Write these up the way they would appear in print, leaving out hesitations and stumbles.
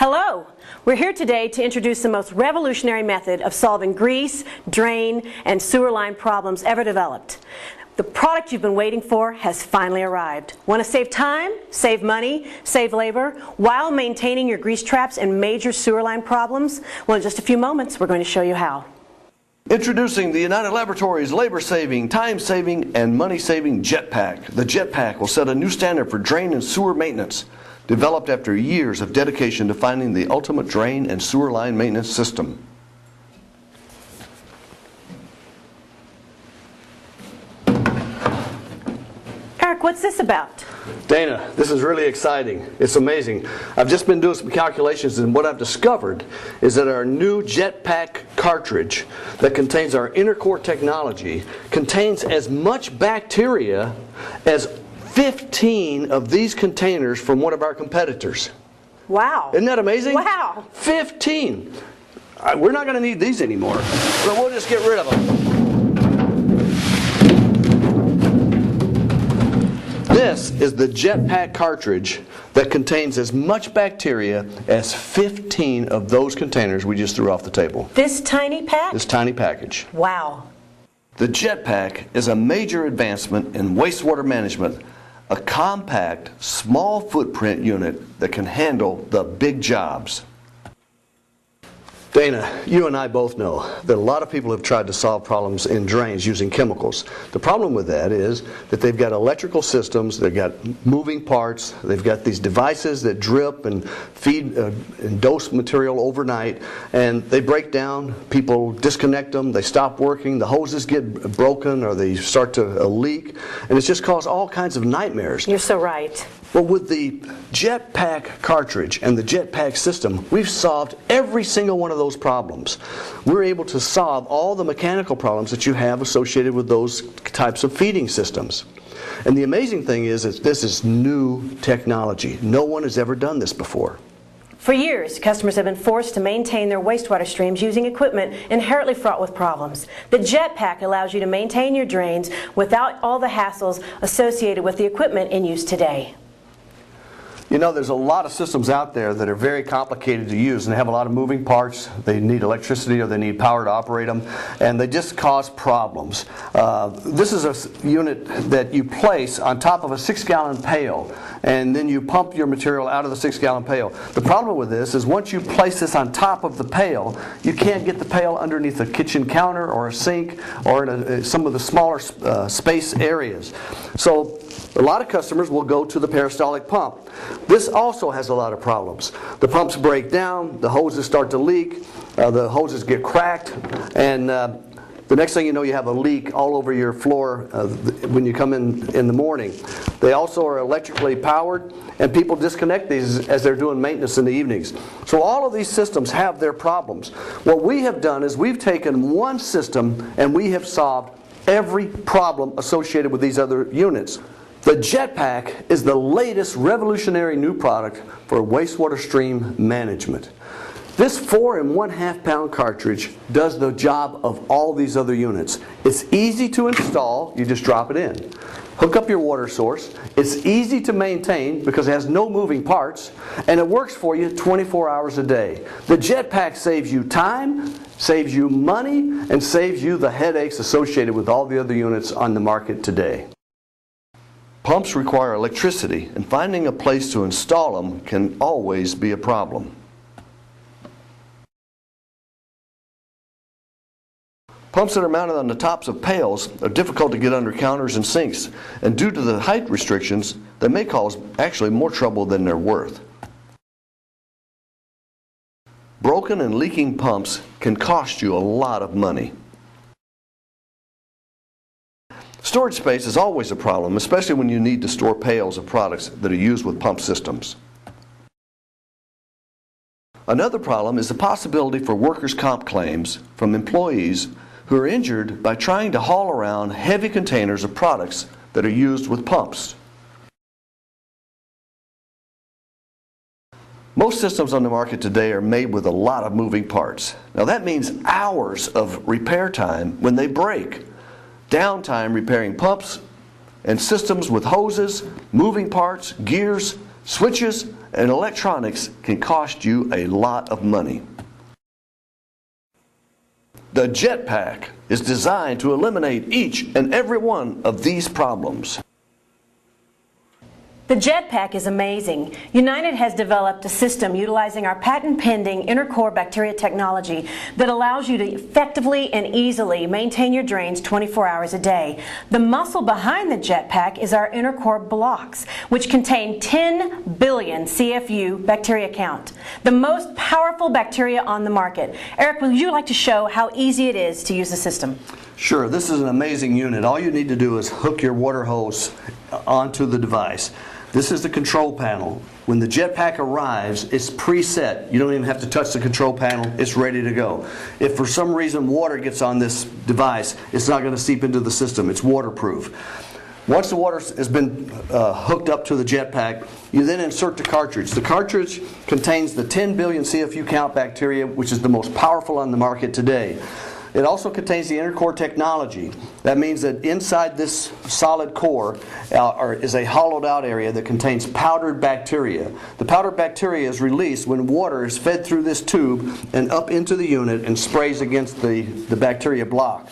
Hello! We're here today to introduce the most revolutionary method of solving grease, drain, and sewer line problems ever developed. The product you've been waiting for has finally arrived. Want to save time, save money, save labor, while maintaining your grease traps and major sewer line problems? Well, in just a few moments, we're going to show you how. Introducing the United Laboratories labor-saving, time-saving, and money-saving JET PAK. The JET PAK will set a new standard for drain and sewer maintenance, developed after years of dedication to finding the ultimate drain and sewer line maintenance system. Eric, what's this about? Dana, this is really exciting. It's amazing. I've just been doing some calculations, and what I've discovered is that our new JET PAK cartridge that contains our intercore technology contains as much bacteria as 15 of these containers from one of our competitors. Wow. Isn't that amazing? Wow. 15. We're not going to need these anymore, so we'll just get rid of them. This is the JET PAK cartridge that contains as much bacteria as 15 of those containers we just threw off the table. This tiny pack? This tiny package. Wow. The JET PAK is a major advancement in wastewater management, a compact, small footprint unit that can handle the big jobs. Dana, you and I both know that a lot of people have tried to solve problems in drains using chemicals. The problem with that is that they've got electrical systems, they've got moving parts, they've got these devices that drip and feed and dose material overnight, and they break down, people disconnect them, they stop working, the hoses get broken or they start to leak, and it's just caused all kinds of nightmares. You're so right. Well, with the JET PAK cartridge and the JET PAK system, we've solved every single one of those problems. We're able to solve all the mechanical problems that you have associated with those types of feeding systems. And the amazing thing is that this is new technology. No one has ever done this before. For years, customers have been forced to maintain their wastewater streams using equipment inherently fraught with problems. The JET PAK allows you to maintain your drains without all the hassles associated with the equipment in use today. You know, there's a lot of systems out there that are very complicated to use, and they have a lot of moving parts. They need electricity or they need power to operate them, and they just cause problems. This is a unit that you place on top of a 6-gallon pail, and then you pump your material out of the 6-gallon pail. The problem with this is once you place this on top of the pail, you can't get the pail underneath a kitchen counter or a sink or in some of the smaller space areas. So a lot of customers will go to the peristaltic pump. This also has a lot of problems. The pumps break down, the hoses start to leak, the hoses get cracked, and the next thing you know, you have a leak all over your floor when you come in the morning. They also are electrically powered, and people disconnect these as they're doing maintenance in the evenings. So all of these systems have their problems. What we have done is we've taken one system and we have solved every problem associated with these other units. The JET PAK is the latest revolutionary new product for wastewater stream management. This 4 1/2 pound cartridge does the job of all these other units. It's easy to install, you just drop it in. Hook up your water source. It's easy to maintain because it has no moving parts, and it works for you 24 hours a day. The JET PAK saves you time, saves you money, and saves you the headaches associated with all the other units on the market today. Pumps require electricity, and finding a place to install them can always be a problem. Pumps that are mounted on the tops of pails are difficult to get under counters and sinks, and due to the height restrictions, they may cause actually more trouble than they're worth. Broken and leaking pumps can cost you a lot of money. Storage space is always a problem, especially when you need to store pails of products that are used with pump systems. Another problem is the possibility for workers' comp claims from employees who are injured by trying to haul around heavy containers of products that are used with pumps. Most systems on the market today are made with a lot of moving parts. Now that means hours of repair time when they break. Downtime repairing pumps and systems with hoses, moving parts, gears, Switches and electronics can cost you a lot of money. The JET PAK is designed to eliminate each and every one of these problems. The JET PAK is amazing. United has developed a system utilizing our patent-pending inner core bacteria technology that allows you to effectively and easily maintain your drains 24 hours a day. The muscle behind the JET PAK is our inner core blocks, which contain 10 billion CFU bacteria count, the most powerful bacteria on the market. Eric, would you like to show how easy it is to use the system? Sure, this is an amazing unit. All you need to do is hook your water hose onto the device. This is the control panel. When the JET PAK arrives, it's preset. You don't even have to touch the control panel. It's ready to go. If for some reason water gets on this device, it's not going to seep into the system. It's waterproof. Once the water has been hooked up to the JET PAK, you then insert the cartridge. The cartridge contains the 10 billion CFU count bacteria, which is the most powerful on the market today. It also contains the inner core technology. That means that inside this solid core is a hollowed out area that contains powdered bacteria. The powdered bacteria is released when water is fed through this tube and up into the unit and sprays against the bacteria block.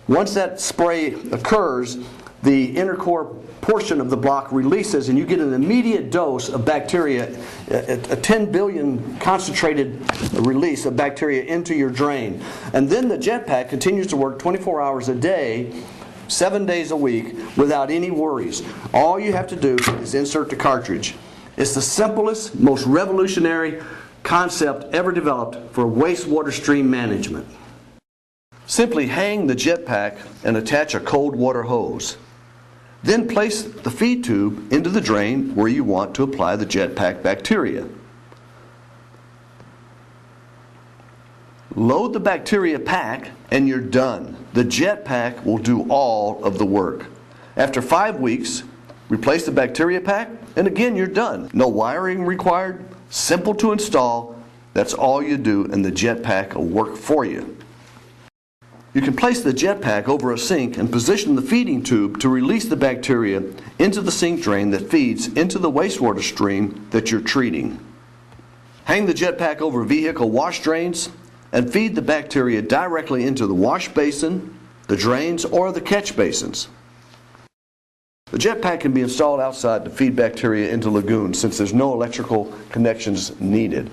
Once that spray occurs, the inner core portion of the block releases and you get an immediate dose of bacteria, a 10 billion concentrated release of bacteria into your drain. And then the JET PAK continues to work 24 hours a day, 7 days a week without any worries. All you have to do is insert the cartridge. It's the simplest, most revolutionary concept ever developed for wastewater stream management. Simply hang the JET PAK and attach a cold water hose. Then place the feed tube into the drain where you want to apply the JET PAK bacteria. Load the bacteria pack and you're done. The JET PAK will do all of the work. After 5 weeks, replace the bacteria pack and again you're done. No wiring required, simple to install. That's all you do and the JET PAK will work for you. You can place the JET PAK over a sink and position the feeding tube to release the bacteria into the sink drain that feeds into the wastewater stream that you're treating. Hang the JET PAK over vehicle wash drains and feed the bacteria directly into the wash basin, the drains, or the catch basins. The JET PAK can be installed outside to feed bacteria into lagoons since there's no electrical connections needed.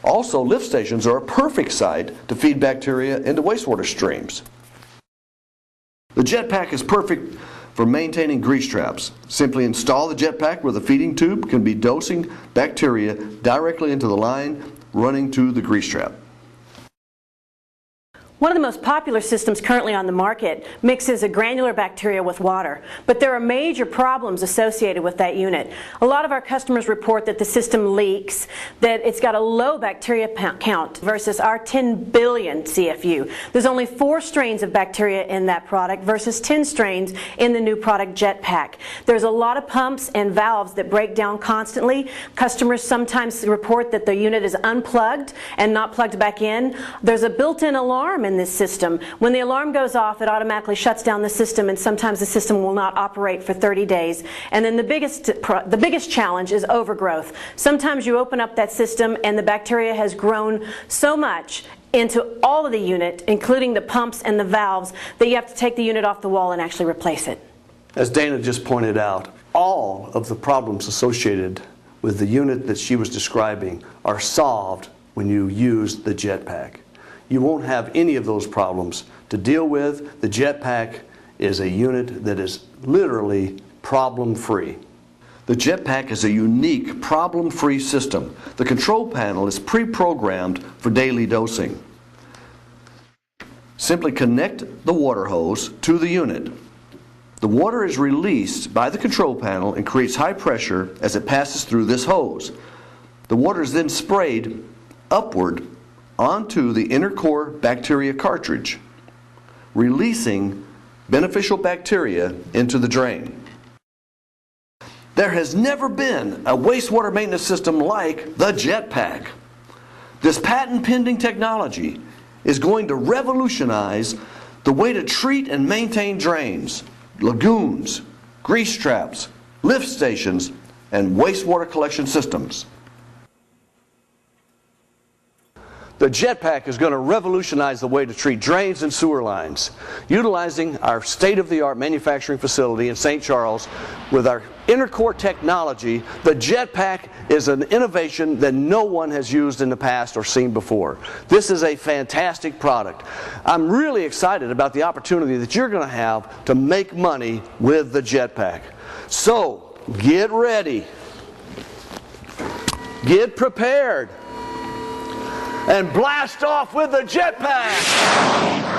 Also, lift stations are a perfect site to feed bacteria into wastewater streams. The JET PAK is perfect for maintaining grease traps. Simply install the JET PAK where the feeding tube can be dosing bacteria directly into the line running to the grease trap. One of the most popular systems currently on the market mixes a granular bacteria with water, but there are major problems associated with that unit. A lot of our customers report that the system leaks, that it's got a low bacteria count versus our 10 billion CFU. There's only 4 strains of bacteria in that product versus 10 strains in the new product JET PAK. There's a lot of pumps and valves that break down constantly. Customers sometimes report that the unit is unplugged and not plugged back in. There's a built-in alarm in this system. When the alarm goes off, it automatically shuts down the system, and sometimes the system will not operate for 30 days. And then the biggest challenge is overgrowth. Sometimes you open up that system and the bacteria has grown so much into all of the unit, including the pumps and the valves, that you have to take the unit off the wall and actually replace it. As Dana just pointed out, all of the problems associated with the unit that she was describing are solved when you use the JET PAK. You won't have any of those problems to deal with. The JET PAK is a unit that is literally problem-free. The JET PAK is a unique problem-free system. The control panel is pre-programmed for daily dosing. Simply connect the water hose to the unit. The water is released by the control panel and creates high pressure as it passes through this hose. The water is then sprayed upward onto the inner core bacteria cartridge, releasing beneficial bacteria into the drain. There has never been a wastewater maintenance system like the JET PAK. This patent-pending technology is going to revolutionize the way to treat and maintain drains, lagoons, grease traps, lift stations, and wastewater collection systems. The JET PAK is going to revolutionize the way to treat drains and sewer lines. Utilizing our state-of-the-art manufacturing facility in St. Charles with our intercore technology, the JET PAK is an innovation that no one has used in the past or seen before. This is a fantastic product. I'm really excited about the opportunity that you're going to have to make money with the JET PAK. So, get ready. Get prepared. And blast off with the JET PAK!